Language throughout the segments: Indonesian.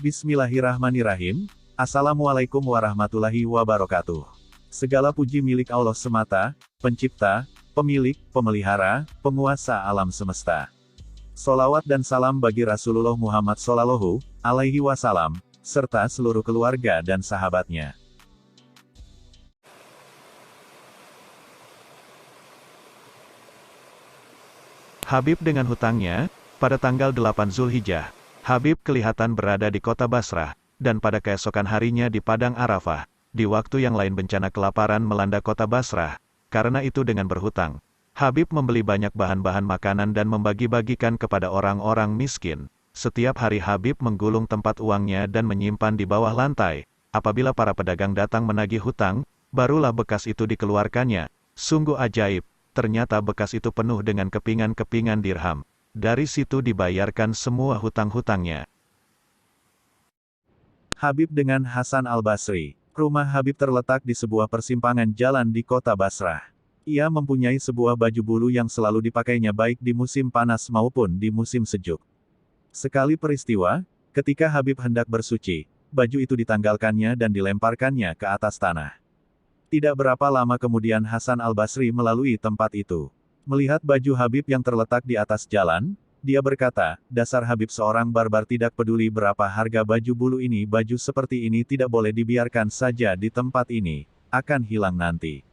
Bismillahirrahmanirrahim. Assalamualaikum warahmatullahi wabarakatuh. Segala puji milik Allah semata, pencipta, pemilik, pemelihara, penguasa alam semesta. Solawat dan salam bagi Rasulullah Muhammad Sallallahu Alaihi Wasallam, serta seluruh keluarga dan sahabatnya. Habib dengan hutangnya. Pada tanggal 8 Zulhijjah, Habib kelihatan berada di kota Basrah, dan pada keesokan harinya di Padang Arafah. Di waktu yang lain bencana kelaparan melanda kota Basrah. Karena itu dengan berhutang, Habib membeli banyak bahan-bahan makanan dan membagi-bagikan kepada orang-orang miskin. Setiap hari Habib menggulung tempat uangnya dan menyimpan di bawah lantai. Apabila para pedagang datang menagih hutang, barulah bekas itu dikeluarkannya. Sungguh ajaib, ternyata bekas itu penuh dengan kepingan-kepingan dirham. Dari situ dibayarkan semua hutang-hutangnya. Habib dengan Hasan al-Basri. Rumah Habib terletak di sebuah persimpangan jalan di kota Basrah. Ia mempunyai sebuah baju bulu yang selalu dipakainya baik di musim panas maupun di musim sejuk. Sekali peristiwa, ketika Habib hendak bersuci, baju itu ditanggalkannya dan dilemparkannya ke atas tanah. Tidak berapa lama kemudian Hasan al-Basri melalui tempat itu. Melihat baju Habib yang terletak di atas jalan, dia berkata, dasar Habib seorang barbar tidak peduli berapa harga baju bulu ini. Baju seperti ini tidak boleh dibiarkan saja di tempat ini, akan hilang nanti.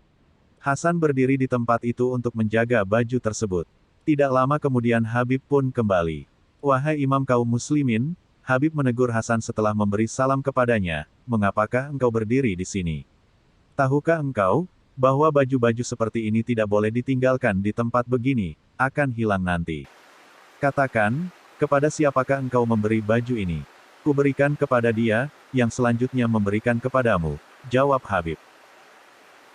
Hasan berdiri di tempat itu untuk menjaga baju tersebut. Tidak lama kemudian Habib pun kembali. Wahai imam kaum muslimin, Habib menegur Hasan setelah memberi salam kepadanya, mengapakah engkau berdiri di sini? Tahukah engkau, bahwa baju-baju seperti ini tidak boleh ditinggalkan di tempat begini, akan hilang nanti. Katakan, kepada siapakah engkau memberi baju ini? Kuberikan kepada dia, yang selanjutnya memberikan kepadamu, jawab Habib.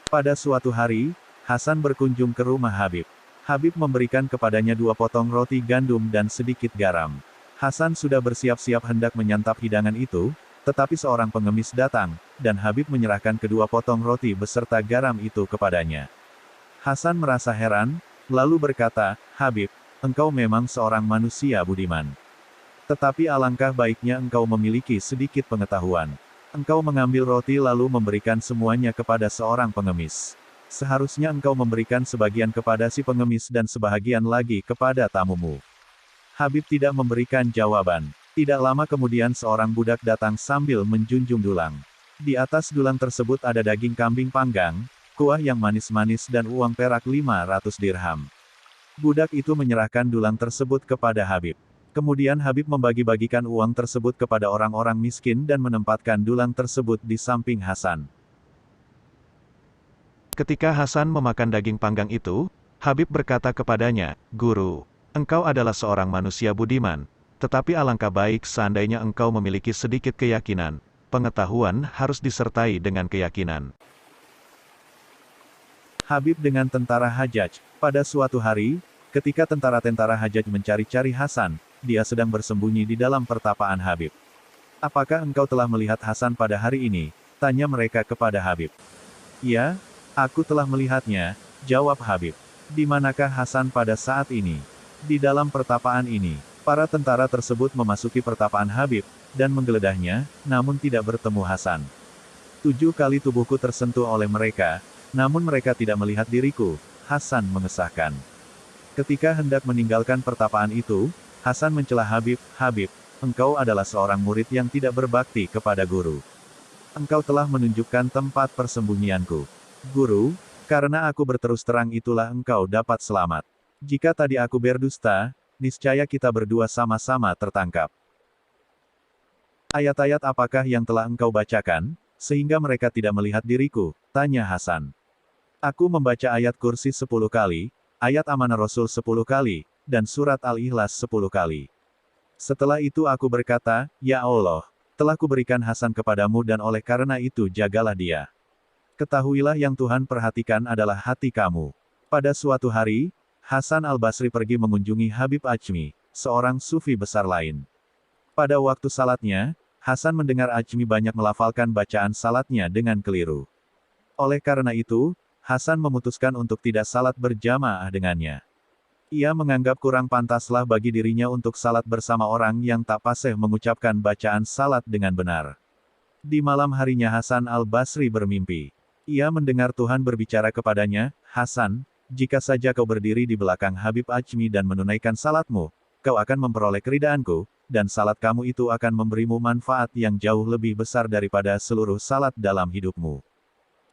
Pada suatu hari, Hasan berkunjung ke rumah Habib. Habib memberikan kepadanya 2 potong roti gandum dan sedikit garam. Hasan sudah bersiap-siap hendak menyantap hidangan itu, tetapi seorang pengemis datang, dan Habib menyerahkan kedua potong roti beserta garam itu kepadanya. Hasan merasa heran, lalu berkata, Habib, engkau memang seorang manusia budiman. Tetapi alangkah baiknya engkau memiliki sedikit pengetahuan. Engkau mengambil roti lalu memberikan semuanya kepada seorang pengemis. Seharusnya engkau memberikan sebagian kepada si pengemis dan sebahagian lagi kepada tamumu. Habib tidak memberikan jawaban. Tidak lama kemudian seorang budak datang sambil menjunjung dulang. Di atas dulang tersebut ada daging kambing panggang, kuah yang manis-manis dan uang perak 500 dirham. Budak itu menyerahkan dulang tersebut kepada Habib. Kemudian Habib membagi-bagikan uang tersebut kepada orang-orang miskin dan menempatkan dulang tersebut di samping Hasan. Ketika Hasan memakan daging panggang itu, Habib berkata kepadanya, Guru, engkau adalah seorang manusia budiman. Tetapi alangkah baik seandainya engkau memiliki sedikit keyakinan. Pengetahuan harus disertai dengan keyakinan. Habib dengan tentara Hajjaj. Pada suatu hari, ketika tentara-tentara Hajjaj mencari-cari Hasan, dia sedang bersembunyi di dalam pertapaan Habib. Apakah engkau telah melihat Hasan pada hari ini? Tanya mereka kepada Habib. Ya, aku telah melihatnya, jawab Habib. Di manakah Hasan pada saat ini? Di dalam pertapaan ini. Para tentara tersebut memasuki pertapaan Habib, dan menggeledahnya, namun tidak bertemu Hasan. 7 kali tubuhku tersentuh oleh mereka, namun mereka tidak melihat diriku, Hasan mengesahkan. Ketika hendak meninggalkan pertapaan itu, Hasan mencela Habib, Habib, engkau adalah seorang murid yang tidak berbakti kepada guru. Engkau telah menunjukkan tempat persembunyianku. Guru, karena aku berterus terang itulah engkau dapat selamat. Jika tadi aku berdusta, niscaya kita berdua sama-sama tertangkap. Ayat-ayat apakah yang telah engkau bacakan, sehingga mereka tidak melihat diriku? Tanya Hasan. Aku membaca ayat Kursi 10 kali, ayat Amanah Rasul 10 kali, dan surat Al-Ikhlas 10 kali. Setelah itu aku berkata, Ya Allah, telah kuberikan Hasan kepadamu dan oleh karena itu jagalah dia. Ketahuilah yang Tuhan perhatikan adalah hati kamu. Pada suatu hari, Hasan al-Basri pergi mengunjungi Habib Ajmi, seorang sufi besar lain. Pada waktu salatnya, Hasan mendengar Ajmi banyak melafalkan bacaan salatnya dengan keliru. Oleh karena itu, Hasan memutuskan untuk tidak salat berjamaah dengannya. Ia menganggap kurang pantaslah bagi dirinya untuk salat bersama orang yang tak fasih mengucapkan bacaan salat dengan benar. Di malam harinya Hasan al-Basri bermimpi. Ia mendengar Tuhan berbicara kepadanya, "Hasan, jika saja kau berdiri di belakang Habib Ajmi dan menunaikan salatmu, kau akan memperoleh keridaanku, dan salat kamu itu akan memberimu manfaat yang jauh lebih besar daripada seluruh salat dalam hidupmu.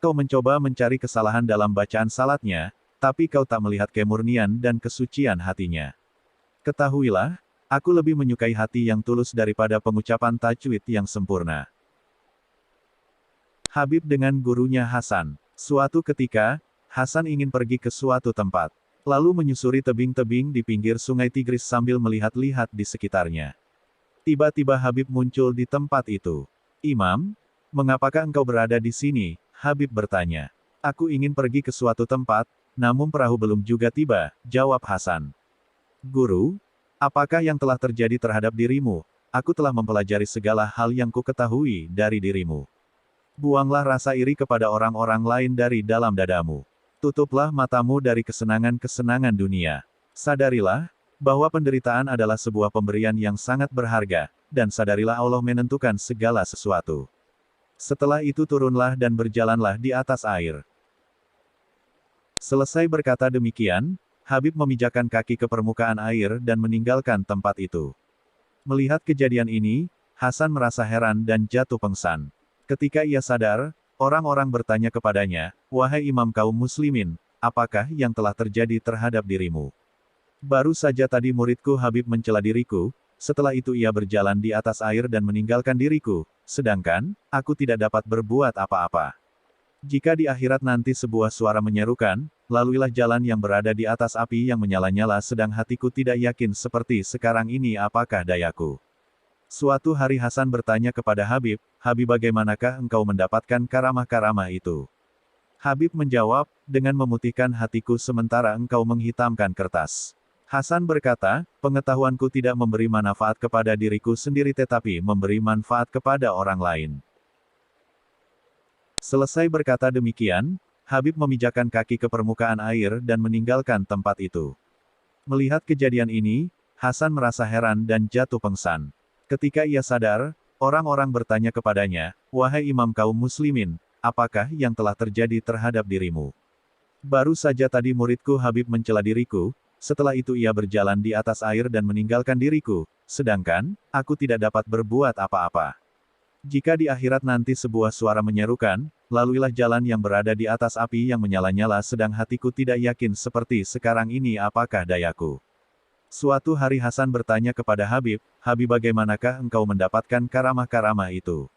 Kau mencoba mencari kesalahan dalam bacaan salatnya, tapi kau tak melihat kemurnian dan kesucian hatinya. Ketahuilah, aku lebih menyukai hati yang tulus daripada pengucapan tajwid yang sempurna." Habib dengan gurunya Hasan. Suatu ketika, Hasan ingin pergi ke suatu tempat. Lalu menyusuri tebing-tebing di pinggir sungai Tigris sambil melihat-lihat di sekitarnya. Tiba-tiba Habib muncul di tempat itu. "Imam, mengapakah engkau berada di sini?" Habib bertanya. "Aku ingin pergi ke suatu tempat, namun perahu belum juga tiba," jawab Hasan. "Guru, apakah yang telah terjadi terhadap dirimu? Aku telah mempelajari segala hal yang ku ketahui dari dirimu. Buanglah rasa iri kepada orang-orang lain dari dalam dadamu. Tutuplah matamu dari kesenangan-kesenangan dunia. Sadarilah, bahwa penderitaan adalah sebuah pemberian yang sangat berharga, dan sadarilah Allah menentukan segala sesuatu. Setelah itu turunlah dan berjalanlah di atas air." Selesai berkata demikian, Habib memijakkan kaki ke permukaan air dan meninggalkan tempat itu. Melihat kejadian ini, Hasan merasa heran dan jatuh pengsan. Ketika ia sadar, orang-orang bertanya kepadanya, "Wahai imam kaum muslimin, apakah yang telah terjadi terhadap dirimu? Baru saja tadi muridku Habib mencela diriku, setelah itu ia berjalan di atas air dan meninggalkan diriku, sedangkan, aku tidak dapat berbuat apa-apa. Jika di akhirat nanti sebuah suara menyerukan, laluilah jalan yang berada di atas api yang menyala-nyala sedang hatiku tidak yakin seperti sekarang ini apakah dayaku." Suatu hari Hasan bertanya kepada Habib, "Habib, bagaimanakah engkau mendapatkan karamah-karamah itu?" Habib menjawab, "Dengan memutihkan hatiku sementara engkau menghitamkan kertas." Hasan berkata, "Pengetahuanku tidak memberi manfaat kepada diriku sendiri tetapi memberi manfaat kepada orang lain." Selesai berkata demikian, Habib memijakkan kaki ke permukaan air dan meninggalkan tempat itu. Melihat kejadian ini, Hasan merasa heran dan jatuh pengsan. Ketika ia sadar, orang-orang bertanya kepadanya, "Wahai imam kaum muslimin, apakah yang telah terjadi terhadap dirimu? Baru saja tadi muridku Habib mencela diriku, setelah itu ia berjalan di atas air dan meninggalkan diriku, sedangkan, aku tidak dapat berbuat apa-apa. Jika di akhirat nanti sebuah suara menyerukan, laluilah jalan yang berada di atas api yang menyala-nyala sedang hatiku tidak yakin seperti sekarang ini apakah dayaku." Suatu hari Hasan bertanya kepada Habib, "Habib, bagaimanakah engkau mendapatkan karamah-karamah itu?"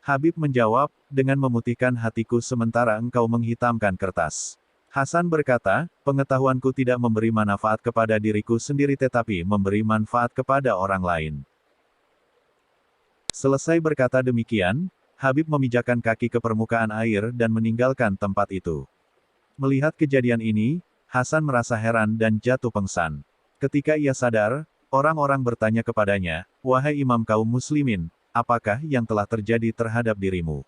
Habib menjawab, "Dengan memutihkan hatiku sementara engkau menghitamkan kertas." Hasan berkata, "Pengetahuanku tidak memberi manfaat kepada diriku sendiri tetapi memberi manfaat kepada orang lain." Selesai berkata demikian, Habib memijakkan kaki ke permukaan air dan meninggalkan tempat itu. Melihat kejadian ini, Hasan merasa heran dan jatuh pengsan. Ketika ia sadar, orang-orang bertanya kepadanya, "Wahai imam kaum muslimin, apakah yang telah terjadi terhadap dirimu?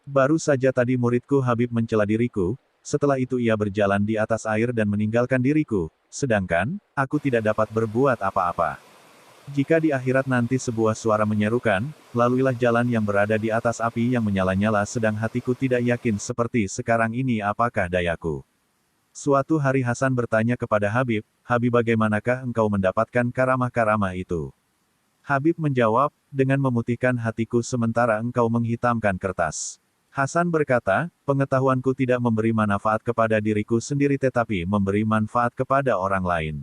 Baru saja tadi muridku Habib mencela diriku, setelah itu ia berjalan di atas air dan meninggalkan diriku, sedangkan, aku tidak dapat berbuat apa-apa. Jika di akhirat nanti sebuah suara menyerukan, laluilah jalan yang berada di atas api yang menyala-nyala sedang hatiku tidak yakin seperti sekarang ini apakah dayaku." Suatu hari Hasan bertanya kepada Habib, "Habib, bagaimanakah engkau mendapatkan karamah-karamah itu?" Habib menjawab, "Dengan memutihkan hatiku sementara engkau menghitamkan kertas." Hasan berkata, "Pengetahuanku tidak memberi manfaat kepada diriku sendiri tetapi memberi manfaat kepada orang lain."